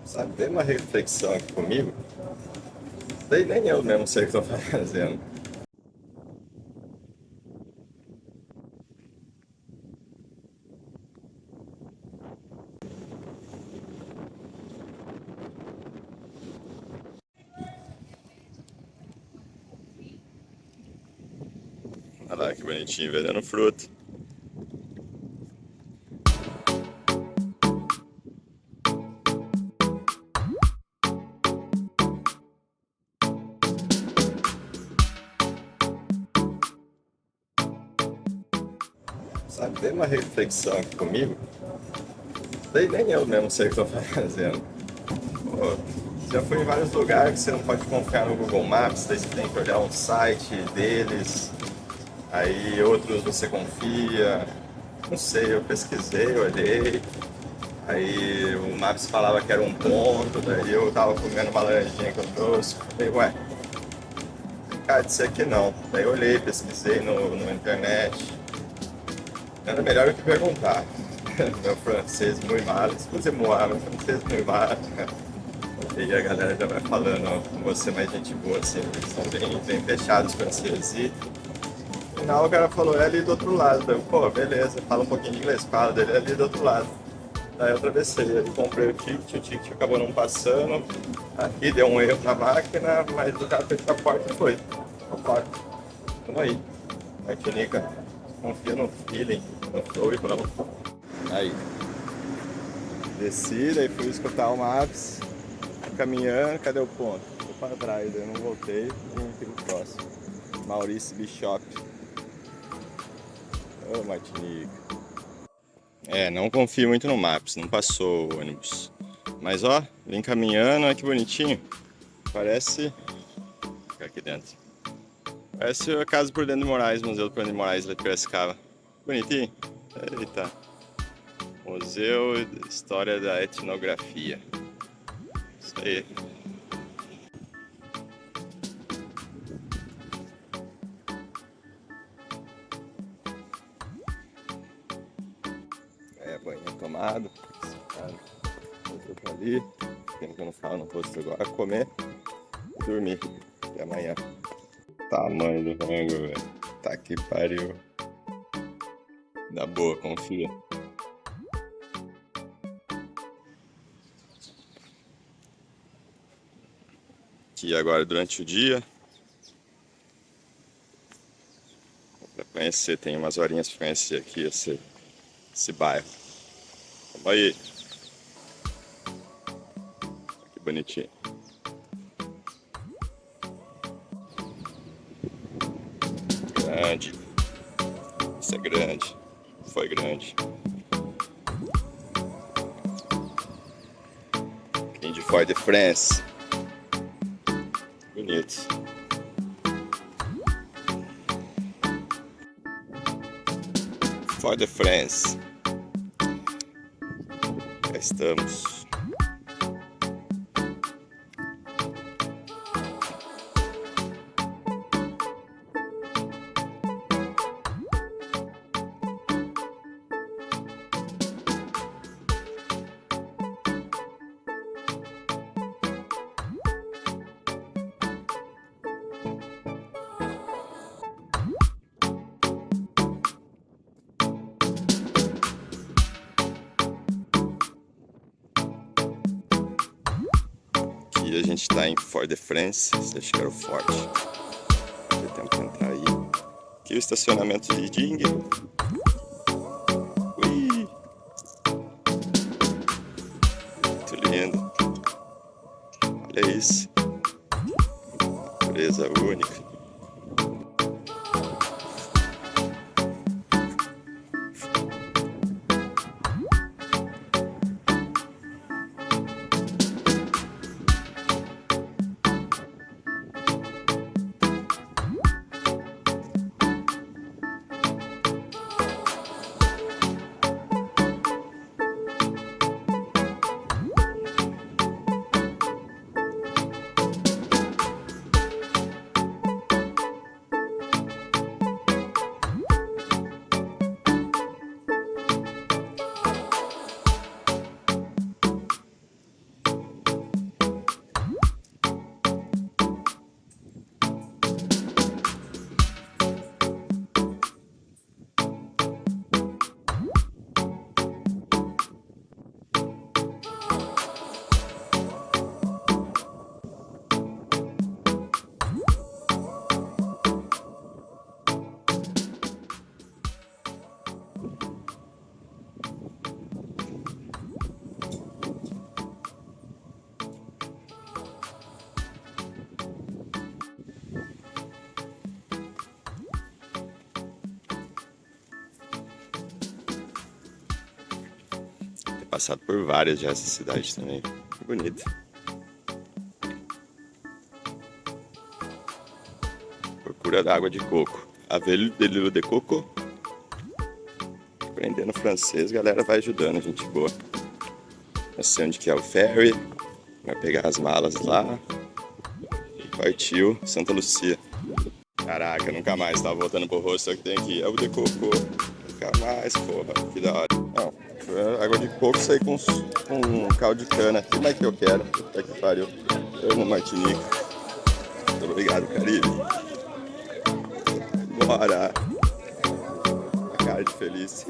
Sabe, veio uma reflexão aqui comigo, daí nem eu mesmo sei o que estou fazendo. Olha lá que bonitinho, vendendo fruta. Sabe, veio uma reflexão aqui comigo, daí nem eu mesmo sei o que estou fazendo. Pô, já fui em vários lugares que você não pode confiar no Google Maps, daí você tem que olhar um site deles, aí outros você confia. Não sei, eu pesquisei, olhei, aí o Maps falava que era um ponto, daí eu tava comendo uma laranjinha que eu trouxe, falei, ué, cara, disse aqui não. Daí eu olhei, pesquisei no internet, nada melhor do que perguntar. Meu francês muito mal, excuse moi, meu francês muito mal. E a galera já vai falando com você mais gente boa, assim, eles são bem fechados os franceses. E no final o cara falou, é ali do outro lado. Daí eu, pô, beleza, fala um pouquinho de inglês, fala dele, é ali do outro lado. Daí eu atravessei, ele comprei o ticket acabou não passando. Aqui deu um erro na máquina, mas o cara fechou a porta e foi. A porta. Tamo aí. Martinica, confia no feeling, no flow e vamos. Aí, desci, daí fui escutar o Maps, caminhando, cadê o ponto? Tô pra trás, eu não voltei, vim aqui no próximo. Maurício Bishop. Ô, Martinica. É, não confio muito no Maps, não passou o ônibus. Mas ó, vem caminhando, olha que bonitinho. Parece. Fica aqui dentro. Parece a Casa por Dentro de Moraes, Museu do Prando de Moraes lá de Piracicaba. Bonitinho? Eita. Museu de História da Etnografia. Isso aí. É, banho tomado. Outro pra ali. Tempo que eu não falo no rosto agora. Comer e dormir. Até amanhã. Tamanho do rango, velho. Tá que pariu. Dá boa, confia. Aqui agora durante o dia. Pra conhecer, tem umas horinhas pra conhecer aqui esse bairro. Vamos aí. Que bonitinho. Grande. Isso é grande. Foi grande. King de Fort-de-France. Bonito. Fort-de-France. Já estamos. Aqui a gente tá em Fort-de-France. Acho que era o forte. Deu tempo de entrar aí. Aqui o estacionamento de Ding. Ui! Muito lindo. Olha isso. Natureza única. passado por várias já essa cidade também. Bonita. Procura da água de coco. Avelho de l'eau de coco. Aprendendo francês, galera vai ajudando, gente boa. Eu sei onde que é o ferry. Vai pegar as malas lá. E partiu Santa Lucia. Caraca, nunca mais tava voltando pro rosto, só que tem aqui. É o de coco. Nunca mais, porra. Que da hora. Não, água de coco, isso aí com caldo de cana. Que mais que eu quero? Puta que pariu. Eu no Martinica. Muito obrigado, Caribe. Bora. A cara de feliz.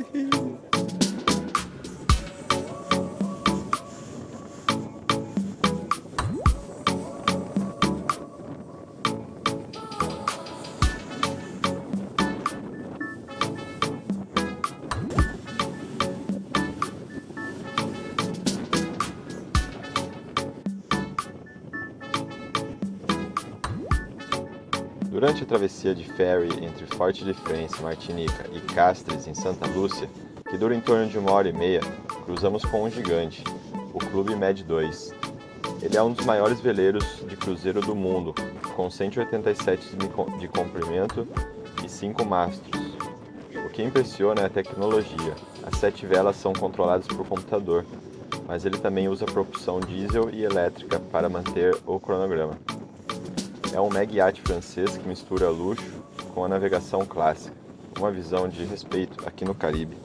Durante a travessia de ferry entre Forte de France, Martinica e Castres, em Santa Lúcia, que dura em torno de 1h30, cruzamos com um gigante, o Clube Med 2. Ele é um dos maiores veleiros de cruzeiro do mundo, com 187 de comprimento e 5 mastros. O que impressiona é a tecnologia. As 7 velas são controladas por computador, mas ele também usa propulsão diesel e elétrica para manter o cronograma. É um mega iate francês que mistura luxo com a navegação clássica, uma visão de respeito aqui no Caribe.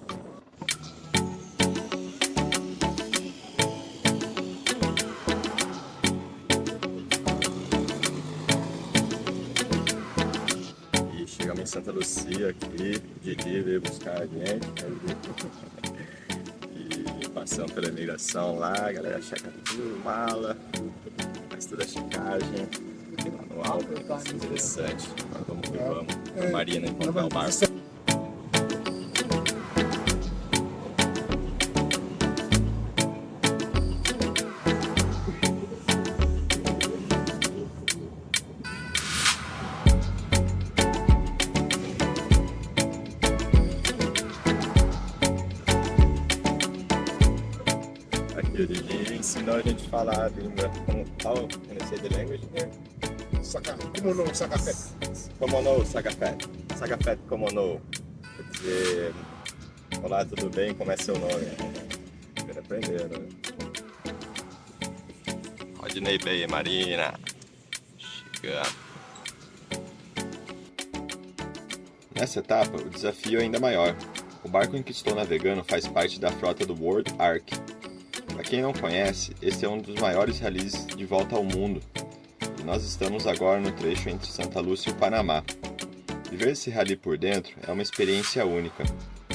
E chegamos em Santa Lucia aqui, Didi veio buscar a gente. E passamos pela imigração lá, a galera checa tudo, mala, faz toda a checagem. Manual, interessante. Agora vamos que vamos. A Marina encontrar o barco. Aqui o Didi ensinou a gente a falar a língua. How can I say the language here? Como não, Sagafé. Como no, Sagafé. Sagafé, como no. Quer dizer, olá, tudo bem? Como é seu nome? Quero aprender, né? Rodney Bay, Marina. Chegando. Nessa etapa, o desafio é ainda maior. O barco em que estou navegando faz parte da frota do World Ark. Para quem não conhece, esse é um dos maiores rallies de volta ao mundo. E nós estamos agora no trecho entre Santa Lúcia e o Panamá. Viver esse rally por dentro é uma experiência única.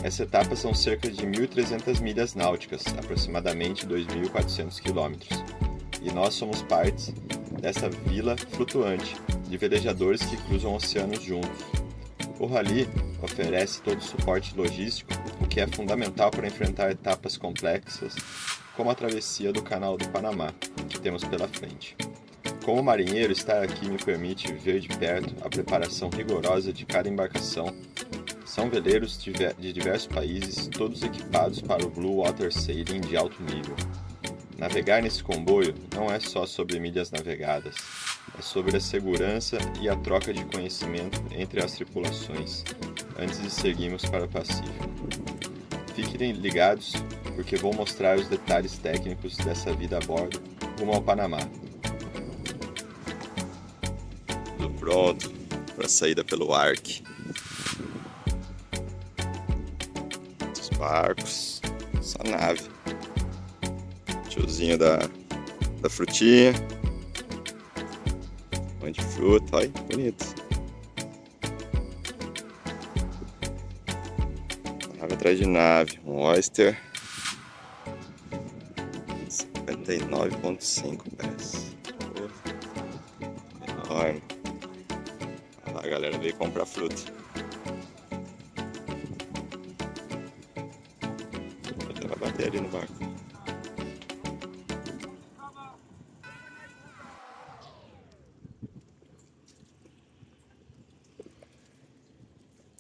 Essa etapa são cerca de 1.300 milhas náuticas, aproximadamente 2.400 quilômetros. E nós somos parte dessa vila flutuante de velejadores que cruzam oceanos juntos. O rally oferece todo o suporte logístico, o que é fundamental para enfrentar etapas complexas, como a travessia do Canal do Panamá, que temos pela frente. Como marinheiro, estar aqui me permite ver de perto a preparação rigorosa de cada embarcação. São veleiros de diversos países, todos equipados para o Blue Water Sailing de alto nível. Navegar nesse comboio não é só sobre milhas navegadas, é sobre a segurança e a troca de conhecimento entre as tripulações, antes de seguirmos para o Pacífico. Fiquem ligados, porque vou mostrar os detalhes técnicos dessa vida a bordo rumo ao Panamá. Tudo pronto para a saída pelo Ark. Os barcos, essa nave. Tiozinho da frutinha. Pão de fruta, olha, bonito. Nave atrás de nave, um Oyster. 59,5 pés. Enorme. Olha lá, a galera veio comprar fruta. Tem uma bateria no barco.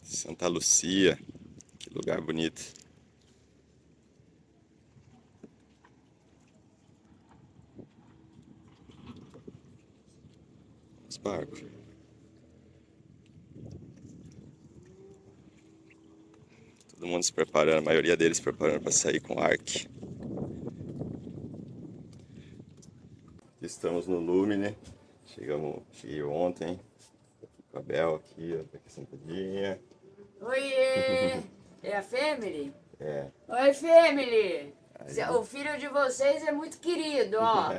Santa Lucia, que lugar bonito. nosso barco. Todo mundo se preparando, a maioria deles se preparando para sair com o Ark. Estamos no Lumine, chegamos aqui ontem, com a Bel aqui, ó, tá aqui sentadinha. Oiê! É a Family? É. Oi, Family! Aí. O filho de vocês é muito querido, ó.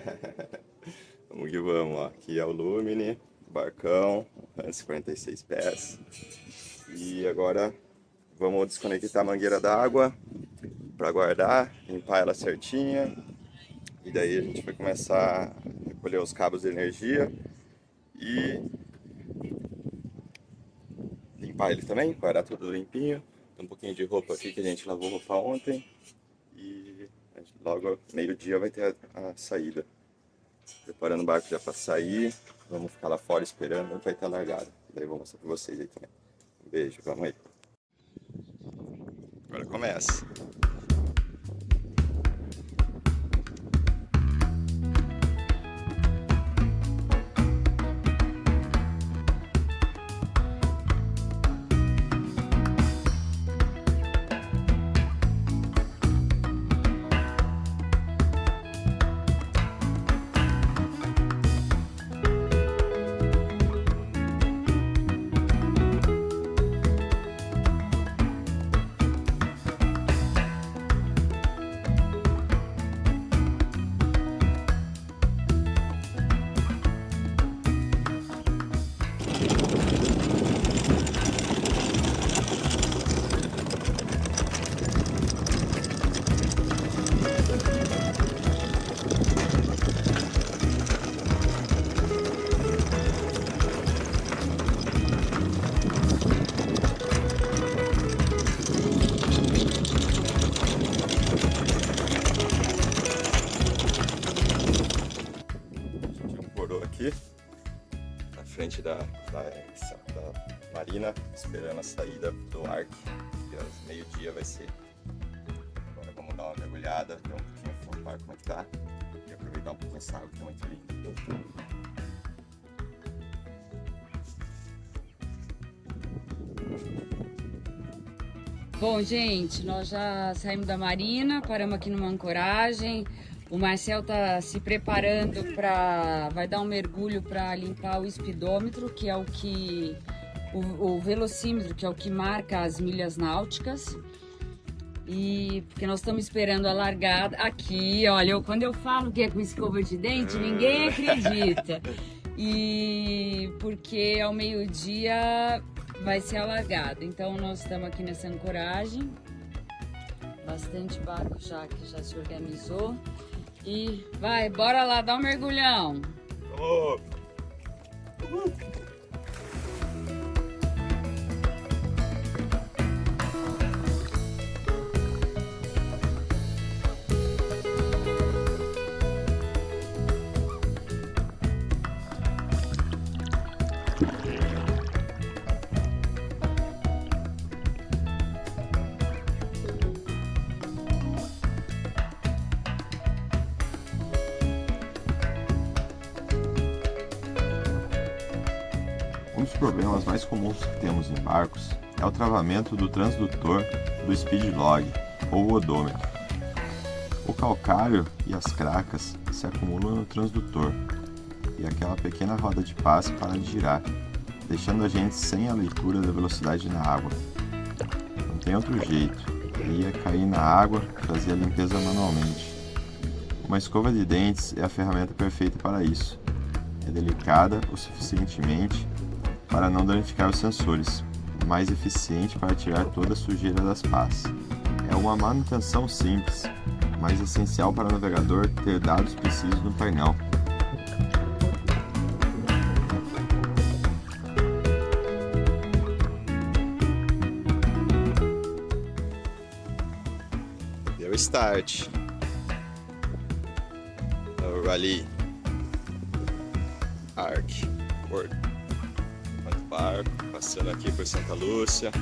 Vamos que vamos, ó. Aqui é o Lumine, barcão, 46 pés. E agora vamos desconectar a mangueira d'água para guardar, limpar ela certinha. E daí a gente vai começar a recolher os cabos de energia e limpar ele também, guardar tudo limpinho. Tem um pouquinho de roupa aqui que a gente lavou roupa ontem. E logo meio-dia vai ter a saída. Preparando o barco já para sair. Vamos ficar lá fora esperando, vai estar largado. Daí eu vou mostrar para vocês aí também. Um beijo, vamos aí. Agora começa. Aqui na frente da marina, esperando a saída do Ark, que às meio-dia vai ser. Agora vamos dar uma mergulhada, ver um pouquinho o fundo do barco como é que tá e aproveitar um pouquinho essa água que é muito linda. Bom, gente, nós já saímos da marina, paramos aqui numa ancoragem. O Marcel tá se preparando vai dar um mergulho para limpar o speedômetro, que é o velocímetro, que é o que marca as milhas náuticas. E porque nós estamos esperando a largada aqui, olha, quando eu falo que é com escova de dente, ninguém acredita. E porque ao meio-dia vai ser a largada. Então nós estamos aqui nessa ancoragem. Bastante barco já que já se organizou. E vai, bora lá dar um mergulhão. Vamos! Um dos problemas mais comuns que temos em barcos é o travamento do transdutor do speed log, ou odômetro. O calcário e as cracas se acumulam no transdutor, e aquela pequena roda de paz para de girar, deixando a gente sem a leitura da velocidade na água. Não tem outro jeito, ia cair na água e fazer a limpeza manualmente. Uma escova de dentes é a ferramenta perfeita para isso. É delicada o suficientemente para não danificar os sensores, mais eficiente para tirar toda a sujeira das pás. É uma manutenção simples, mas essencial para o navegador ter dados precisos no painel. Deu start. No Rally Ark World. Barco, passando aqui por Santa Lúcia.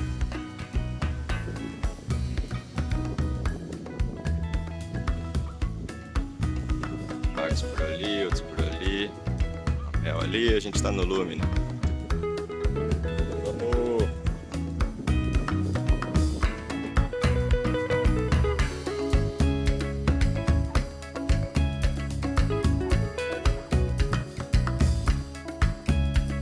Barcos por ali, outros por ali. É, ali a gente tá no Lumine.